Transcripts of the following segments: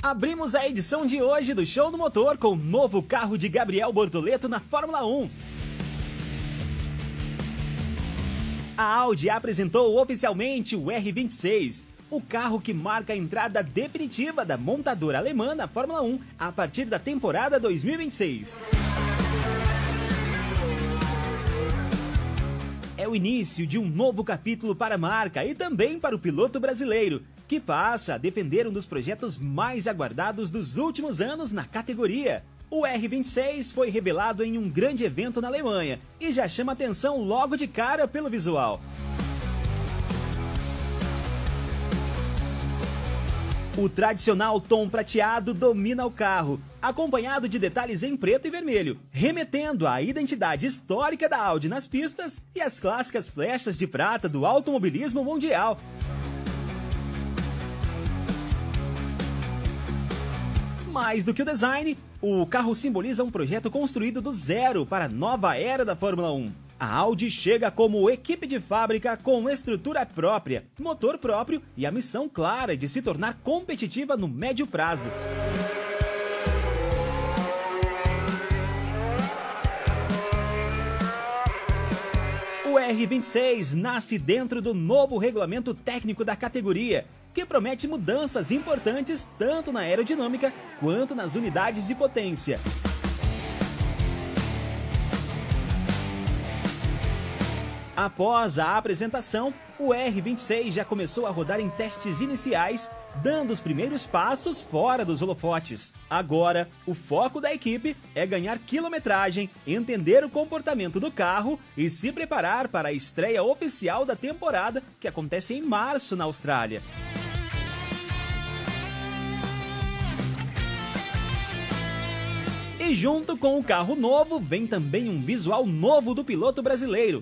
Abrimos a edição de hoje do Show do Motor com o novo carro de Gabriel Bortoleto na Fórmula 1. A Audi apresentou oficialmente o R26, o carro que marca a entrada definitiva da montadora alemã na Fórmula 1 a partir da temporada 2026. É o início de um novo capítulo para a marca e também para o piloto brasileiro, que passa a defender um dos projetos mais aguardados dos últimos anos na categoria. O R26 foi revelado em um grande evento na Alemanha e já chama atenção logo de cara pelo visual. O tradicional tom prateado domina o carro, acompanhado de detalhes em preto e vermelho, remetendo à identidade histórica da Audi nas pistas e às clássicas flechas de prata do automobilismo mundial. Mais do que o design, o carro simboliza um projeto construído do zero para a nova era da Fórmula 1. A Audi chega como equipe de fábrica com estrutura própria, motor próprio e a missão clara de se tornar competitiva no médio prazo. O R26 nasce dentro do novo regulamento técnico da categoria, que promete mudanças importantes tanto na aerodinâmica quanto nas unidades de potência. Após a apresentação, o R26 já começou a rodar em testes iniciais, dando os primeiros passos fora dos holofotes. Agora, o foco da equipe é ganhar quilometragem, entender o comportamento do carro e se preparar para a estreia oficial da temporada, que acontece em março na Austrália. E junto com o carro novo, vem também um visual novo do piloto brasileiro.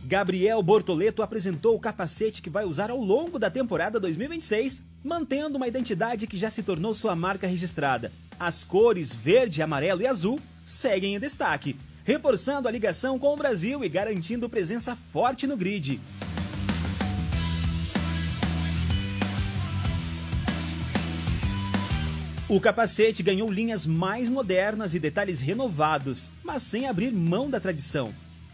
Gabriel Bortoleto apresentou o capacete que vai usar ao longo da temporada 2026, mantendo uma identidade que já se tornou sua marca registrada. As cores verde, amarelo e azul seguem em destaque, reforçando a ligação com o Brasil e garantindo presença forte no grid. O capacete ganhou linhas mais modernas e detalhes renovados, mas sem abrir mão da tradição.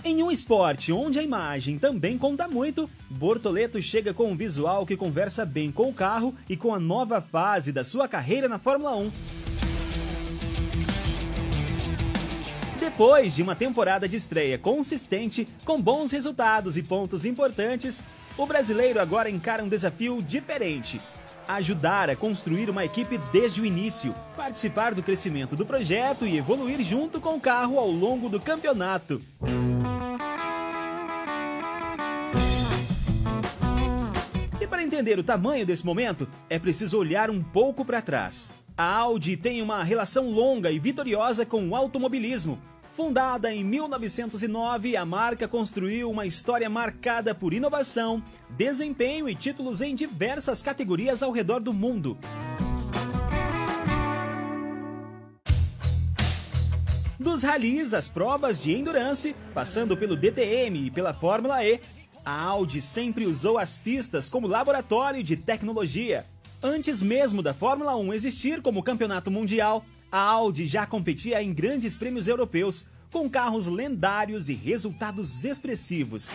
Em um esporte onde a imagem também conta muito, Bortoleto chega com um visual que conversa bem com o carro e com a nova fase da sua carreira na Fórmula 1. Depois de uma temporada de estreia consistente, com bons resultados e pontos importantes, o brasileiro agora encara um desafio diferente: ajudar a construir uma equipe desde o início, participar do crescimento do projeto e evoluir junto com o carro ao longo do campeonato. E para entender o tamanho desse momento, é preciso olhar um pouco para trás. A Audi tem uma relação longa e vitoriosa com o automobilismo. Fundada em 1909, a marca construiu uma história marcada por inovação, desempenho e títulos em diversas categorias ao redor do mundo. Dos ralis às provas de endurance, passando pelo DTM e pela Fórmula E, a Audi sempre usou as pistas como laboratório de tecnologia. Antes mesmo da Fórmula 1 existir como campeonato mundial, a Audi já competia em grandes prêmios europeus, com carros lendários e resultados expressivos.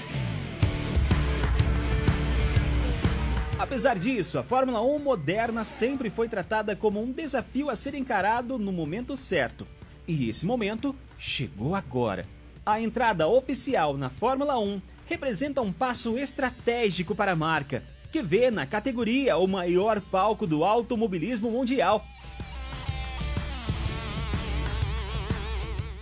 Apesar disso, a Fórmula 1 moderna sempre foi tratada como um desafio a ser encarado no momento certo. E esse momento chegou agora. A entrada oficial na Fórmula 1 representa um passo estratégico para a marca, que vê na categoria o maior palco do automobilismo mundial.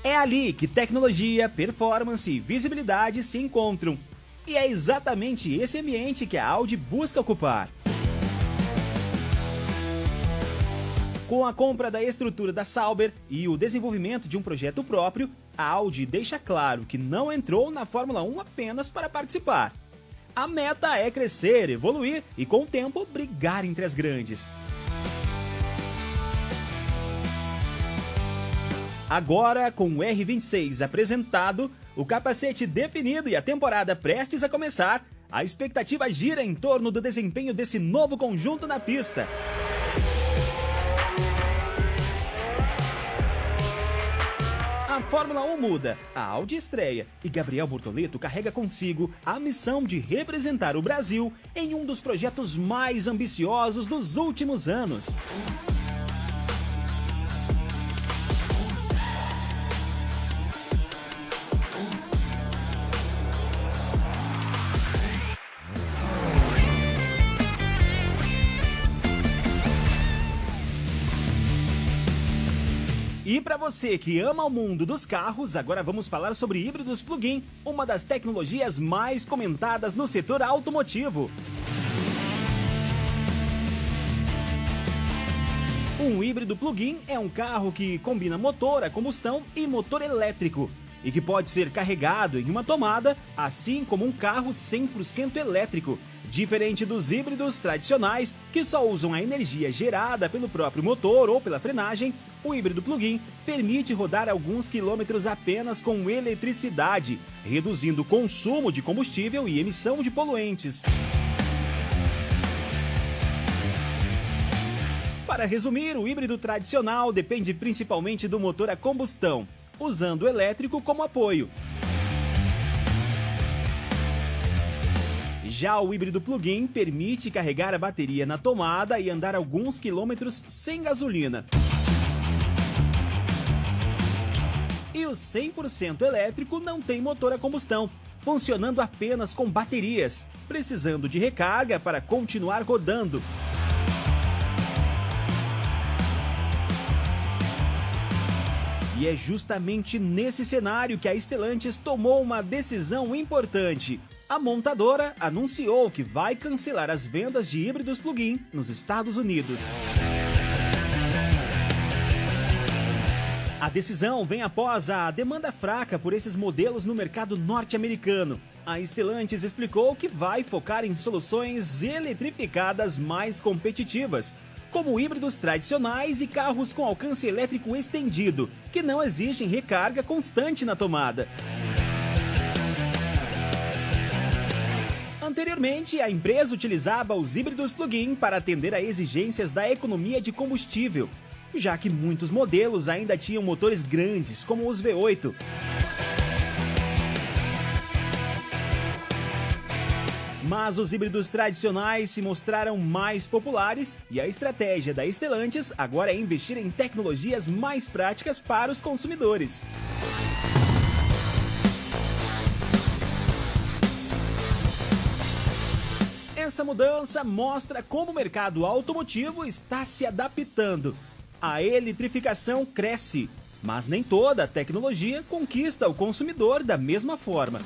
É ali que tecnologia, performance e visibilidade se encontram. E é exatamente esse ambiente que a Audi busca ocupar. Com a compra da estrutura da Sauber e o desenvolvimento de um projeto próprio, a Audi deixa claro que não entrou na Fórmula 1 apenas para participar. A meta é crescer, evoluir e, com o tempo, brigar entre as grandes. Agora, com o R26 apresentado, o capacete definido e a temporada prestes a começar, a expectativa gira em torno do desempenho desse novo conjunto na pista. A Fórmula 1 muda, a Audi estreia e Gabriel Bortoleto carrega consigo a missão de representar o Brasil em um dos projetos mais ambiciosos dos últimos anos. E para você que ama o mundo dos carros, agora vamos falar sobre híbridos plug-in, uma das tecnologias mais comentadas no setor automotivo. Um híbrido plug-in é um carro que combina motor a combustão e motor elétrico e que pode ser carregado em uma tomada, assim como um carro 100% elétrico. Diferente dos híbridos tradicionais, que só usam a energia gerada pelo próprio motor ou pela frenagem, o híbrido plug-in permite rodar alguns quilômetros apenas com eletricidade, reduzindo o consumo de combustível e emissão de poluentes. Para resumir, o híbrido tradicional depende principalmente do motor a combustão, usando o elétrico como apoio. Já o híbrido plug-in permite carregar a bateria na tomada e andar alguns quilômetros sem gasolina. E o 100% elétrico não tem motor a combustão, funcionando apenas com baterias, precisando de recarga para continuar rodando. E é justamente nesse cenário que a Stellantis tomou uma decisão importante. A montadora anunciou que vai cancelar as vendas de híbridos plug-in nos Estados Unidos. A decisão vem após a demanda fraca por esses modelos no mercado norte-americano. A Stellantis explicou que vai focar em soluções eletrificadas mais competitivas, como híbridos tradicionais e carros com alcance elétrico estendido, que não exigem recarga constante na tomada. Anteriormente, a empresa utilizava os híbridos plug-in para atender a exigências da economia de combustível, já que muitos modelos ainda tinham motores grandes, como os V8. Mas os híbridos tradicionais se mostraram mais populares e a estratégia da Stellantis agora é investir em tecnologias mais práticas para os consumidores. Essa mudança mostra como o mercado automotivo está se adaptando. A eletrificação cresce, mas nem toda a tecnologia conquista o consumidor da mesma forma.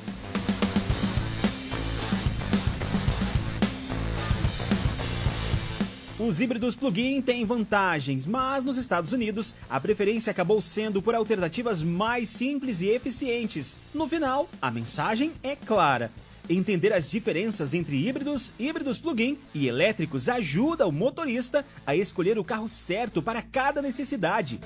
Os híbridos plug-in têm vantagens, mas nos Estados Unidos a preferência acabou sendo por alternativas mais simples e eficientes. No final, a mensagem é clara. Entender as diferenças entre híbridos plug-in e elétricos ajuda o motorista a escolher o carro certo para cada necessidade.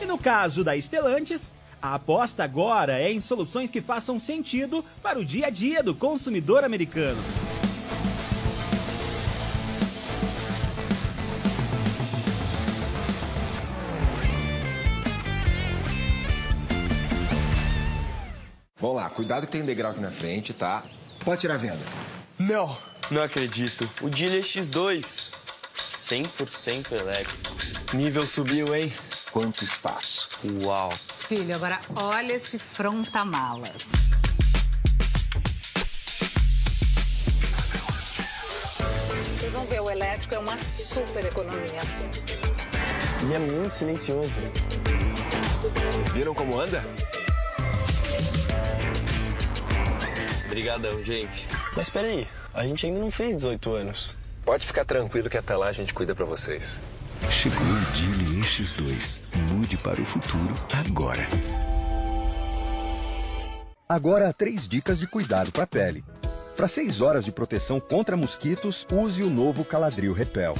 E no caso da Stellantis, a aposta agora é em soluções que façam sentido para o dia a dia do consumidor americano. Vamos lá, cuidado que tem um degrau aqui na frente, tá? Pode tirar a venda. Não acredito. O Geely X2, 100% elétrico. Nível subiu, hein? Quanto espaço. Uau. Filho, agora olha esse fronta-malas. Vocês vão ver, o elétrico é uma super economia. E é muito silencioso. Viram como anda? Obrigadão, gente. Mas peraí, a gente ainda não fez 18 anos. Pode ficar tranquilo que até lá a gente cuida pra vocês. Chegou o Geely X2. Mude para o futuro agora. Agora, 3 dicas de cuidado para a pele. Para 6 horas de proteção contra mosquitos, use o novo Caladril Repel.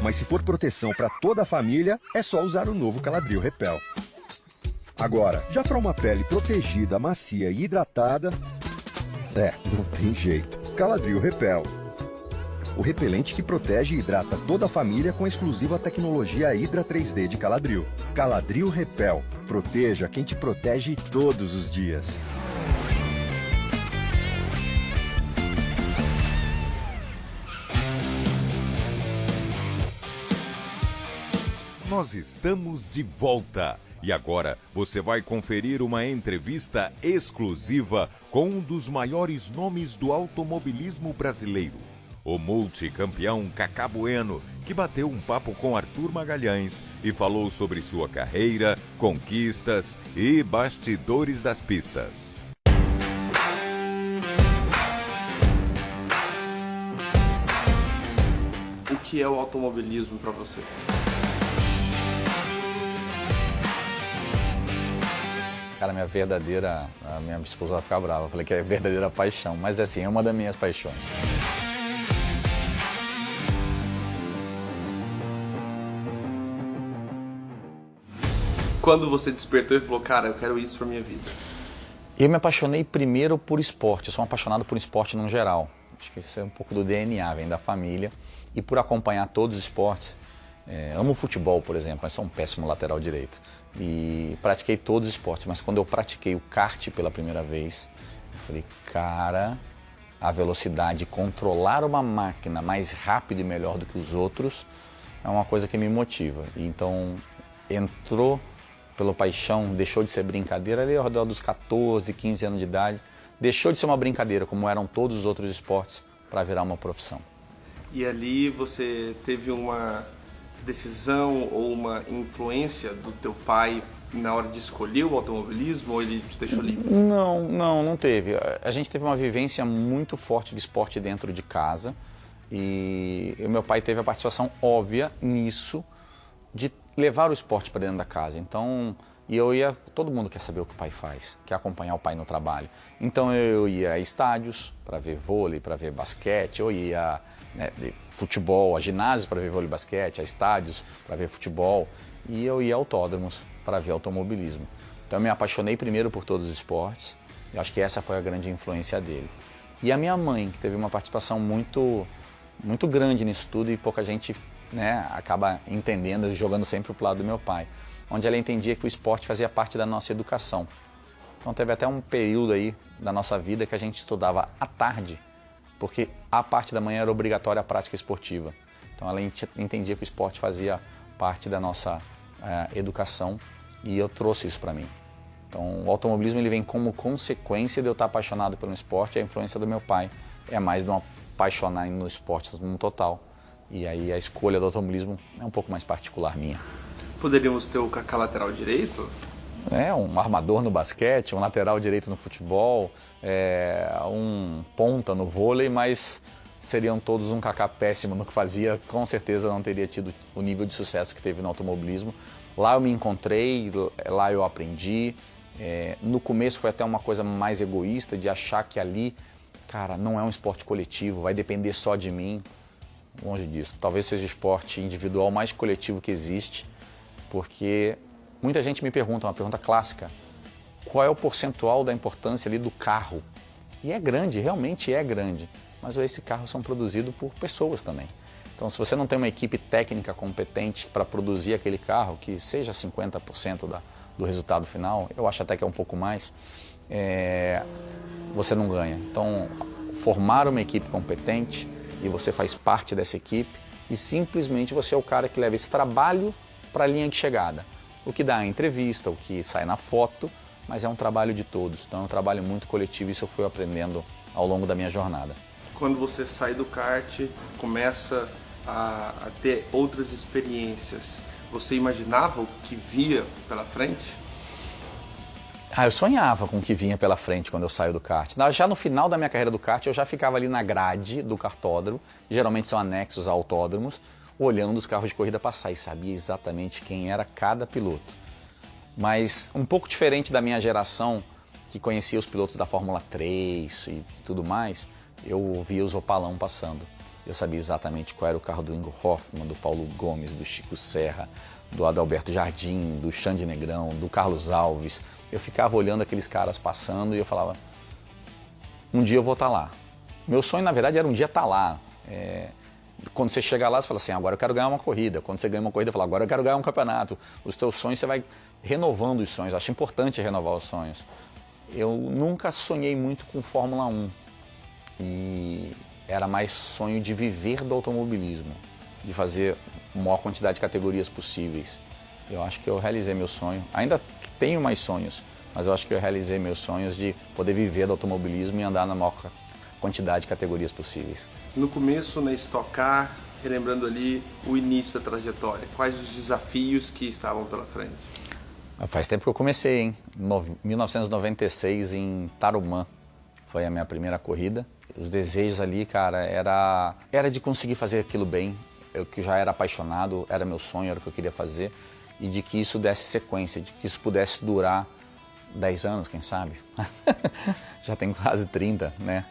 Mas se for proteção para toda a família, é só usar o novo Caladril Repel. Agora, já para uma pele protegida, macia e hidratada, não tem jeito. Caladril Repel. O repelente que protege e hidrata toda a família com a exclusiva tecnologia Hydra 3D de Caladril. Caladril Repel. Proteja quem te protege todos os dias. Nós estamos de volta. E agora você vai conferir uma entrevista exclusiva com um dos maiores nomes do automobilismo brasileiro, o multicampeão Cacá Bueno, que bateu um papo com Arthur Magalhães e falou sobre sua carreira, conquistas e bastidores das pistas. O que é o automobilismo para você? Cara, a minha esposa vai ficar brava, eu falei que é verdadeira paixão, mas assim, é uma das minhas paixões. Quando você despertou e falou, cara, eu quero isso pra minha vida? Eu me apaixonei primeiro por esporte, eu sou um apaixonado por esporte no geral. Acho que isso é um pouco do DNA, vem da família. E por acompanhar todos os esportes, amo futebol, por exemplo, mas sou um péssimo lateral direito. E pratiquei todos os esportes, mas quando eu pratiquei o kart pela primeira vez, eu falei, cara, a velocidade, controlar uma máquina mais rápido e melhor do que os outros é uma coisa que me motiva. E então entrou pela paixão, deixou de ser brincadeira ali ao redor dos 14, 15 anos de idade, deixou de ser uma brincadeira como eram todos os outros esportes para virar uma profissão. E ali você teve uma decisão ou uma influência do teu pai na hora de escolher o automobilismo ou ele te deixou livre? Não teve. A gente teve uma vivência muito forte de esporte dentro de casa e o meu pai teve a participação óbvia nisso de levar o esporte para dentro da casa. Então, todo mundo quer saber o que o pai faz, quer acompanhar o pai no trabalho. Então eu ia a estádios para ver vôlei, para ver basquete, eu ia futebol, a ginásios para ver vôlei e basquete, a estádios para ver futebol, e eu ia a autódromos para ver automobilismo. Então eu me apaixonei primeiro por todos os esportes, eu acho que essa foi a grande influência dele. E a minha mãe, que teve uma participação muito grande nisso tudo e pouca gente acaba entendendo e jogando sempre para o lado do meu pai, onde ela entendia que o esporte fazia parte da nossa educação. Então teve até um período aí da nossa vida que a gente estudava à tarde, porque a parte da manhã era obrigatória a prática esportiva. Então ela entendia que o esporte fazia parte da nossa educação e eu trouxe isso para mim. Então o automobilismo ele vem como consequência de eu estar apaixonado pelo esporte, e a influência do meu pai é mais de um apaixonar no esporte no total. E aí a escolha do automobilismo é um pouco mais particular minha. Poderíamos ter o Cacá lateral direito? Um armador no basquete, um lateral direito no futebol, um ponta no vôlei, mas seriam todos um Cacá péssimo no que fazia, com certeza não teria tido o nível de sucesso que teve no automobilismo. Lá eu me encontrei, lá eu aprendi. No começo foi até uma coisa mais egoísta, de achar que ali, cara, não é um esporte coletivo, vai depender só de mim. Longe disso. Talvez seja o esporte individual mais coletivo que existe, porque muita gente me pergunta, uma pergunta clássica, qual é o percentual da importância ali do carro? E é grande, realmente é grande, mas esses carros são produzidos por pessoas também. Então se você não tem uma equipe técnica competente para produzir aquele carro, que seja 50% do resultado final, eu acho até que é um pouco mais, você não ganha. Então formar uma equipe competente, e você faz parte dessa equipe e simplesmente você é o cara que leva esse trabalho para a linha de chegada. O que dá a entrevista, o que sai na foto, mas é um trabalho de todos. Então é um trabalho muito coletivo e isso eu fui aprendendo ao longo da minha jornada. Quando você sai do kart, começa a ter outras experiências, você imaginava o que via pela frente? Eu sonhava com o que vinha pela frente quando eu saio do kart. Já no final da minha carreira do kart, eu já ficava ali na grade do kartódromo, geralmente são anexos a autódromos, olhando os carros de corrida passar e sabia exatamente quem era cada piloto. Mas um pouco diferente da minha geração, que conhecia os pilotos da Fórmula 3 e tudo mais, eu via os Opalão passando. Eu sabia exatamente qual era o carro do Ingo Hoffmann, do Paulo Gomes, do Chico Serra, do Adalberto Jardim, do Xande Negrão, do Carlos Alves. Eu ficava olhando aqueles caras passando e eu falava, um dia eu vou estar lá. Meu sonho, na verdade, era um dia estar lá. Quando você chega lá, você fala assim, agora eu quero ganhar uma corrida. Quando você ganha uma corrida, você fala, agora eu quero ganhar um campeonato. Os teus sonhos, você vai renovando os sonhos. Eu acho importante renovar os sonhos. Eu nunca sonhei muito com Fórmula 1. E era mais sonho de viver do automobilismo, de fazer a maior quantidade de categorias possíveis. Eu acho que eu realizei meu sonho. Ainda tenho mais sonhos, mas eu acho que eu realizei meus sonhos de poder viver do automobilismo e andar na maior quantidade de categorias possíveis. No começo, na Stock Car, relembrando ali o início da trajetória, quais os desafios que estavam pela frente? Faz tempo que eu comecei, hein? 1996 em Tarumã. Foi a minha primeira corrida. Os desejos ali, cara, era de conseguir fazer aquilo bem. Eu que já era apaixonado, era meu sonho, era o que eu queria fazer. E de que isso desse sequência, de que isso pudesse durar 10 anos, quem sabe? Já tem quase 30, né?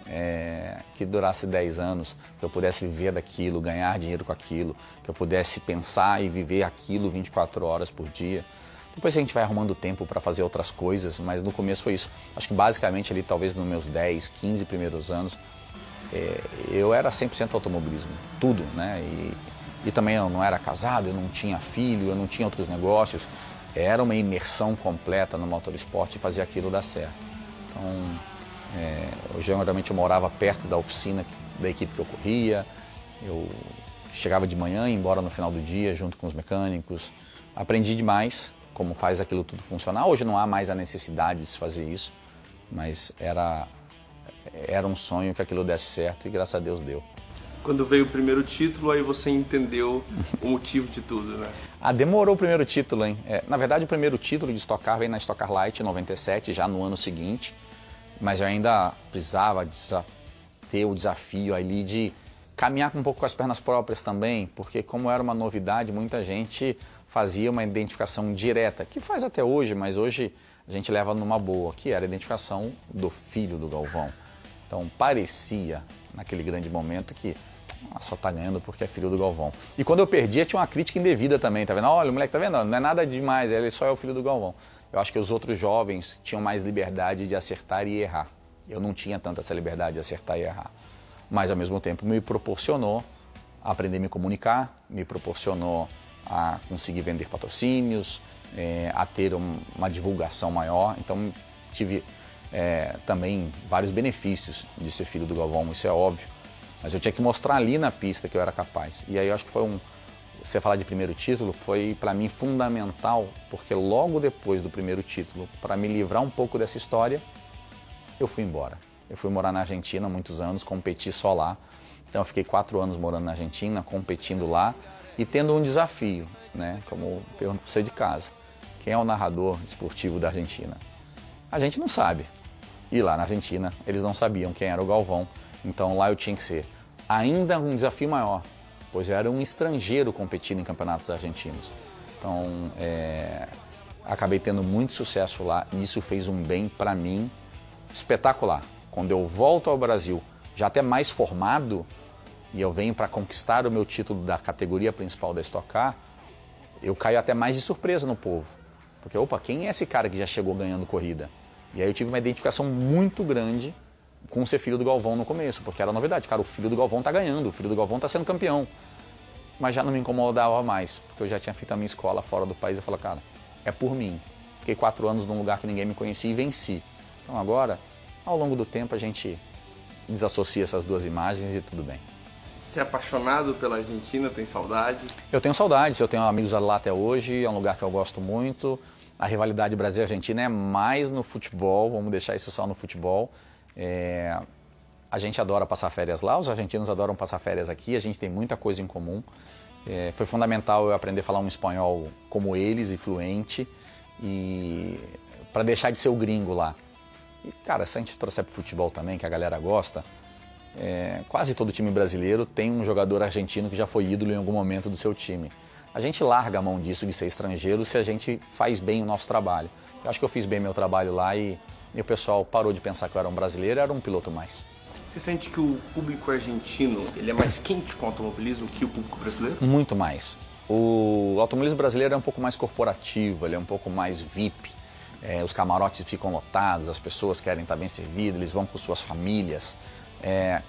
Que durasse 10 anos, que eu pudesse viver daquilo, ganhar dinheiro com aquilo, que eu pudesse pensar e viver aquilo 24 horas por dia. Depois a gente vai arrumando tempo para fazer outras coisas, mas no começo foi isso. Acho que basicamente ali, talvez nos meus 10, 15 primeiros anos, eu era 100% automobilismo, tudo, né? E também eu não era casado, eu não tinha filho, eu não tinha outros negócios. Era uma imersão completa no motorsport e fazer aquilo dar certo. Então, geralmente eu morava perto da oficina da equipe que eu corria. Eu chegava de manhã e ia embora no final do dia junto com os mecânicos. Aprendi demais como faz aquilo tudo funcionar. Hoje não há mais a necessidade de se fazer isso, mas era um sonho que aquilo desse certo e graças a Deus deu. Quando veio o primeiro título, aí você entendeu o motivo de tudo, né? Demorou o primeiro título, hein? Na verdade, o primeiro título de Stock Car veio na Stock Car Light 97, já no ano seguinte, mas eu ainda precisava ter o desafio ali de caminhar um pouco com as pernas próprias também, porque como era uma novidade, muita gente fazia uma identificação direta, que faz até hoje, mas hoje a gente leva numa boa, que era a identificação do filho do Galvão. Então parecia, naquele grande momento, que só tá ganhando porque é filho do Galvão. E quando eu perdia, tinha uma crítica indevida também, tá vendo? Olha, o moleque, tá vendo? Não é nada demais, ele só é o filho do Galvão. Eu acho que os outros jovens tinham mais liberdade de acertar e errar. Eu não tinha tanta essa liberdade de acertar e errar. Mas, ao mesmo tempo, me proporcionou a aprender a me comunicar, me proporcionou a conseguir vender patrocínios, a ter uma divulgação maior. Então, tive também vários benefícios de ser filho do Galvão, isso é óbvio. Mas eu tinha que mostrar ali na pista que eu era capaz. E aí eu acho que foi você falar de primeiro título, foi para mim fundamental, porque logo depois do primeiro título, para me livrar um pouco dessa história, eu fui embora. Eu fui morar na Argentina há muitos anos, competi só lá. Então eu fiquei 4 anos morando na Argentina, competindo lá e tendo um desafio, né? Como pergunto para você de casa, quem é o narrador esportivo da Argentina? A gente não sabe. E lá na Argentina, eles não sabiam quem era o Galvão. Então lá eu tinha que ser ainda um desafio maior, pois eu era um estrangeiro competindo em campeonatos argentinos. Então acabei tendo muito sucesso lá e isso fez um bem para mim espetacular. Quando eu volto ao Brasil, já até mais formado, e eu venho para conquistar o meu título da categoria principal da Stock Car, eu caio até mais de surpresa no povo. Porque, opa, quem é esse cara que já chegou ganhando corrida? E aí eu tive uma identificação muito grande com ser filho do Galvão no começo, porque era novidade. Cara, o filho do Galvão tá ganhando, o filho do Galvão tá sendo campeão. Mas já não me incomodava mais, porque eu já tinha feito a minha escola fora do país e eu falei, cara, é por mim. Fiquei 4 anos num lugar que ninguém me conhecia e venci. Então agora, ao longo do tempo, a gente desassocia essas duas imagens e tudo bem. Você é apaixonado pela Argentina, tem saudade? Eu tenho saudades, eu tenho amigos lá até hoje, é um lugar que eu gosto muito. A rivalidade Brasil-Argentina é mais no futebol, vamos deixar isso só no futebol. A gente adora passar férias lá, os argentinos adoram passar férias aqui, a gente tem muita coisa em comum. Foi fundamental eu aprender a falar um espanhol como eles e fluente, e para deixar de ser o gringo lá. E, cara, se a gente trouxer para o futebol também, que a galera gosta, quase todo time brasileiro tem um jogador argentino que já foi ídolo em algum momento do seu time. A gente larga a mão disso de ser estrangeiro se a gente faz bem o nosso trabalho. Eu acho que eu fiz bem meu trabalho lá e o pessoal parou de pensar que eu era um brasileiro, era um piloto mais. Você sente que o público argentino ele é mais quente com o automobilismo que o público brasileiro? Muito mais. O automobilismo brasileiro é um pouco mais corporativo, ele é um pouco mais VIP. Os camarotes ficam lotados, as pessoas querem estar bem servidas, eles vão com suas famílias,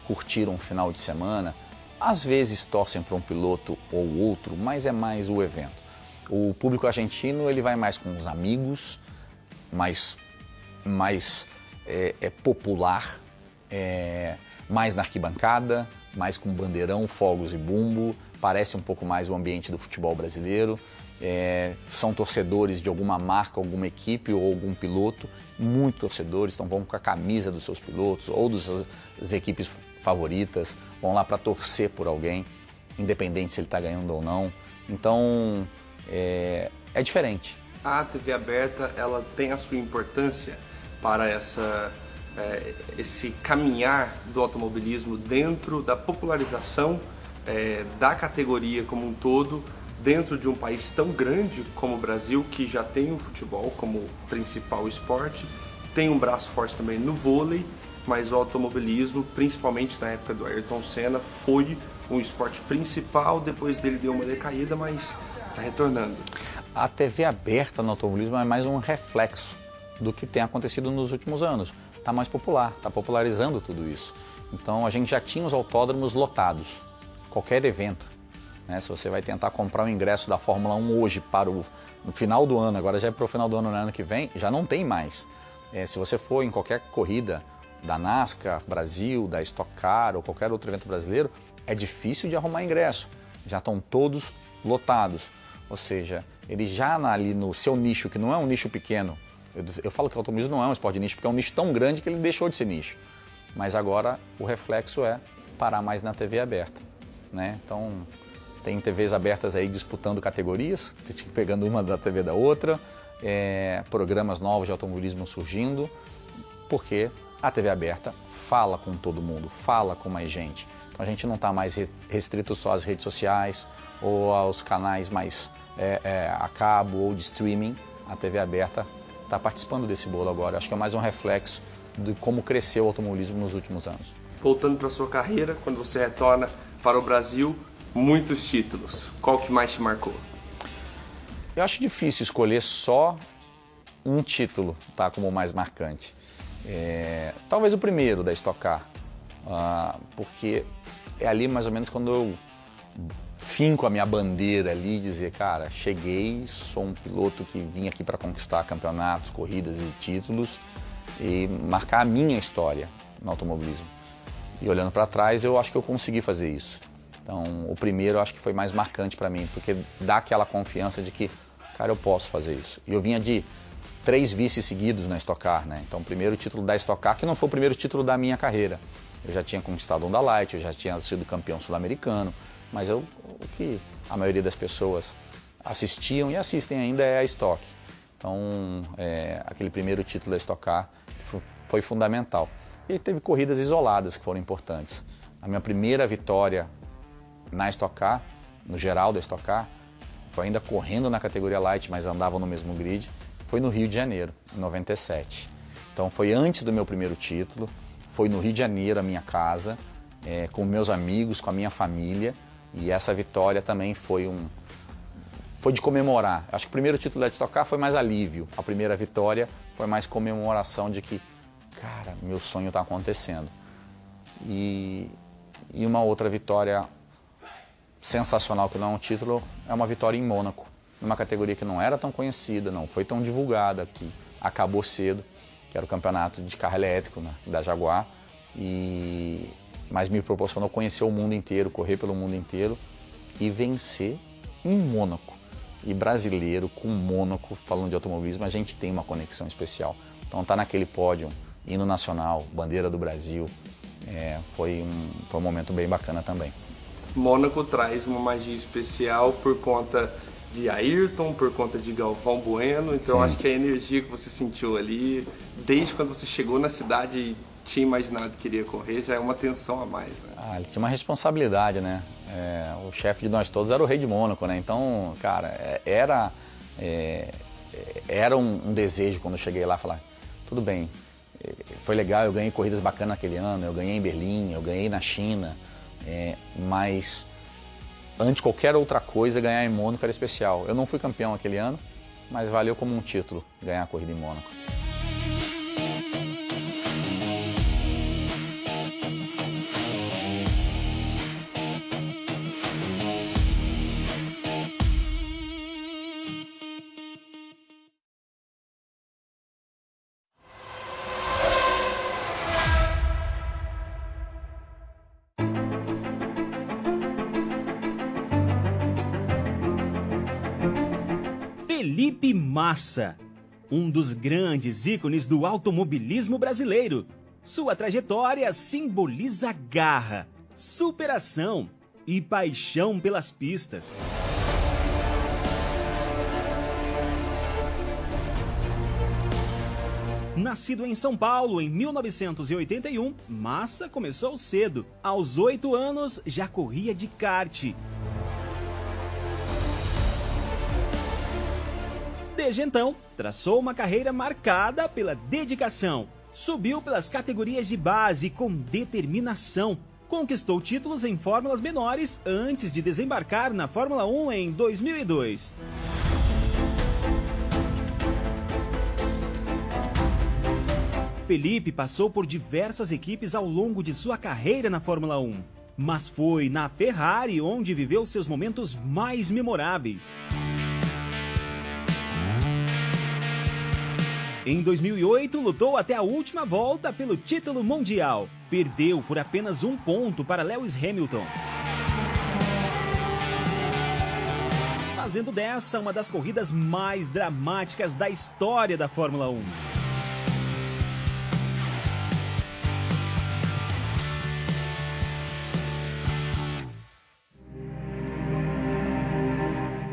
curtir um final de semana. Às vezes torcem para um piloto ou outro, mas é mais o evento. O público argentino ele vai mais com os amigos, mais popular, mais na arquibancada, mais com bandeirão, fogos e bumbo. Parece um pouco mais o ambiente do futebol brasileiro. São torcedores de alguma marca, alguma equipe ou algum piloto, muito torcedores, então vão com a camisa dos seus pilotos ou das equipes favoritas, vão lá para torcer por alguém, independente se ele está ganhando ou não. Então, é diferente. A TV aberta, ela tem a sua importância para esse caminhar do automobilismo dentro da popularização da categoria como um todo, dentro de um país tão grande como o Brasil, que já tem o futebol como principal esporte, tem um braço forte também no vôlei, mas o automobilismo, principalmente na época do Ayrton Senna, foi um esporte principal, depois dele deu uma decaída, mas está retornando. A TV aberta no automobilismo é mais um reflexo do que tem acontecido nos últimos anos. Está mais popular, está popularizando tudo isso. Então a gente já tinha os autódromos lotados, qualquer evento. Se você vai tentar comprar o ingresso da Fórmula 1 hoje no final do ano, agora já é para o final do ano, no ano que vem, já não tem mais. Se você for em qualquer corrida da NASCAR Brasil, da Stock Car ou qualquer outro evento brasileiro, é difícil de arrumar ingresso. Já estão todos lotados. Ou seja, ele já ali no seu nicho, que não é um nicho pequeno. Eu falo que o automobilismo não é um esporte de nicho, porque é um nicho tão grande que ele deixou de ser nicho. Mas agora o reflexo é parar mais na TV aberta. Então, tem TVs abertas aí disputando categorias, pegando uma da TV da outra, programas novos de automobilismo surgindo, porque a TV aberta fala com todo mundo, fala com mais gente. Então a gente não está mais restrito só às redes sociais ou aos canais mais a cabo ou de streaming. A TV aberta está participando desse bolo agora. Acho que é mais um reflexo de como cresceu o automobilismo nos últimos anos. Voltando para a sua carreira, quando você retorna para o Brasil, muitos títulos. Qual que mais te marcou? Eu acho difícil escolher só um título, tá, como o mais marcante. Talvez o primeiro da Stock Car, porque é ali mais ou menos quando eu finco a minha bandeira ali e dizer, cara, cheguei, sou um piloto que vim aqui para conquistar campeonatos, corridas e títulos e marcar a minha história no automobilismo. E olhando para trás, eu acho que eu consegui fazer isso. Então, o primeiro eu acho que foi mais marcante para mim, porque dá aquela confiança de que, cara, eu posso fazer isso. E eu vinha de 3 vices seguidos na Stock Car, Então, o primeiro título da Stock Car, que não foi o primeiro título da minha carreira. Eu já tinha conquistado Honda Light, eu já tinha sido campeão sul-americano, mas o que a maioria das pessoas assistiam e assistem ainda é a Stock. Então, aquele primeiro título da Stock Car foi fundamental. E teve corridas isoladas que foram importantes. A minha primeira vitória na Stock Car, no geral da Stock Car, foi ainda correndo na categoria Light, mas andava no mesmo grid, foi no Rio de Janeiro, em 97. Então foi antes do meu primeiro título, foi no Rio de Janeiro, a minha casa, com meus amigos, com a minha família, e essa vitória também foi de comemorar. Acho que o primeiro título da Stock Car foi mais alívio, a primeira vitória foi mais comemoração de que, cara, meu sonho está acontecendo. E uma outra vitória sensacional, que não é um título, é uma vitória em Mônaco, numa categoria que não era tão conhecida, não foi tão divulgada, que acabou cedo, que era o campeonato de carro elétrico, da Jaguar, mas me proporcionou conhecer o mundo inteiro, correr pelo mundo inteiro e vencer em Mônaco. E brasileiro com Mônaco, falando de automobilismo, a gente tem uma conexão especial. Então tá naquele pódio, hino nacional, bandeira do Brasil, foi um momento bem bacana também. Mônaco traz uma magia especial por conta de Ayrton, por conta de Galvão Bueno, então Sim. acho que a energia que você sentiu ali, desde quando você chegou na cidade e tinha imaginado que queria correr, já é uma tensão a mais, Ele tinha uma responsabilidade, o chefe de nós todos era o rei de Mônaco, Então, cara, era um desejo quando eu cheguei lá, falar, tudo bem, foi legal, eu ganhei corridas bacanas naquele ano, eu ganhei em Berlim, eu ganhei na China, mas antes de qualquer outra coisa, ganhar em Mônaco era especial. Eu não fui campeão aquele ano, mas valeu como um título ganhar a corrida em Mônaco. Felipe Massa, um dos grandes ícones do automobilismo brasileiro. Sua trajetória simboliza garra, superação e paixão pelas pistas. Nascido em São Paulo em 1981, Massa começou cedo. Aos 8 anos, já corria de kart. Desde então, traçou uma carreira marcada pela dedicação. Subiu pelas categorias de base com determinação. Conquistou títulos em fórmulas menores antes de desembarcar na Fórmula 1 em 2002. Felipe passou por diversas equipes ao longo de sua carreira na Fórmula 1, mas foi na Ferrari onde viveu seus momentos mais memoráveis. Em 2008, lutou até a última volta pelo título mundial. Perdeu por apenas 1 ponto para Lewis Hamilton, fazendo dessa uma das corridas mais dramáticas da história da Fórmula 1.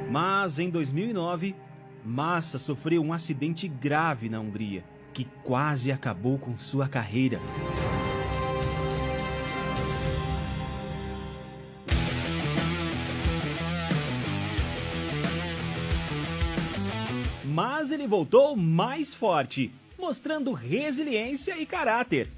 Mas em 2009, Massa sofreu um acidente grave na Hungria, que quase acabou com sua carreira. Mas ele voltou mais forte, mostrando resiliência e caráter.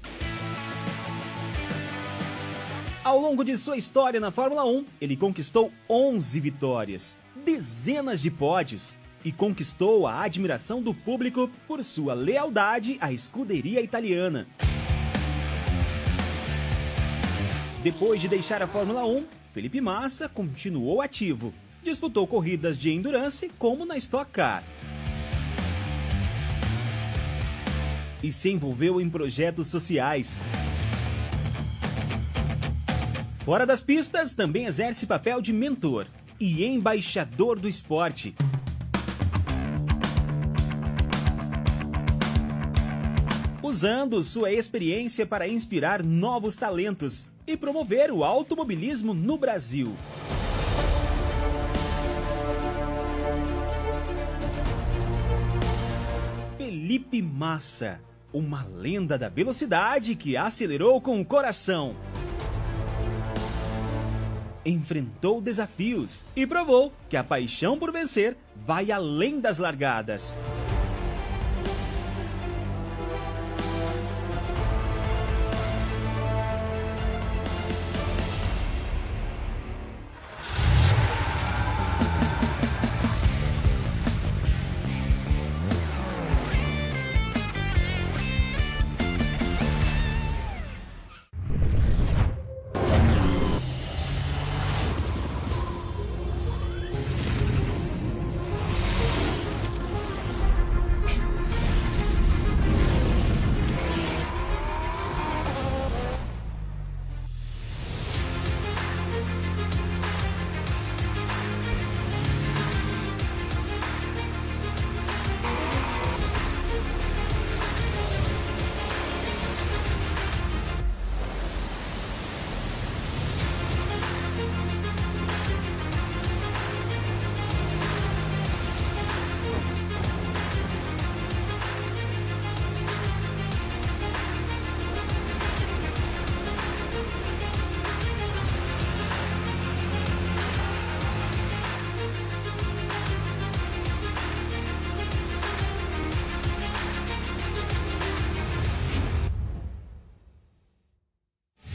Ao longo de sua história na Fórmula 1, ele conquistou 11 vitórias, dezenas de pódios, e conquistou a admiração do público por sua lealdade à escuderia italiana. Depois de deixar a Fórmula 1, Felipe Massa continuou ativo. Disputou corridas de endurance como na Stock Car. E se envolveu em projetos sociais. Fora das pistas, também exerce papel de mentor e embaixador do esporte. Usando sua experiência para inspirar novos talentos e promover o automobilismo no Brasil. Felipe Massa, uma lenda da velocidade que acelerou com o coração. Enfrentou desafios e provou que a paixão por vencer vai além das largadas.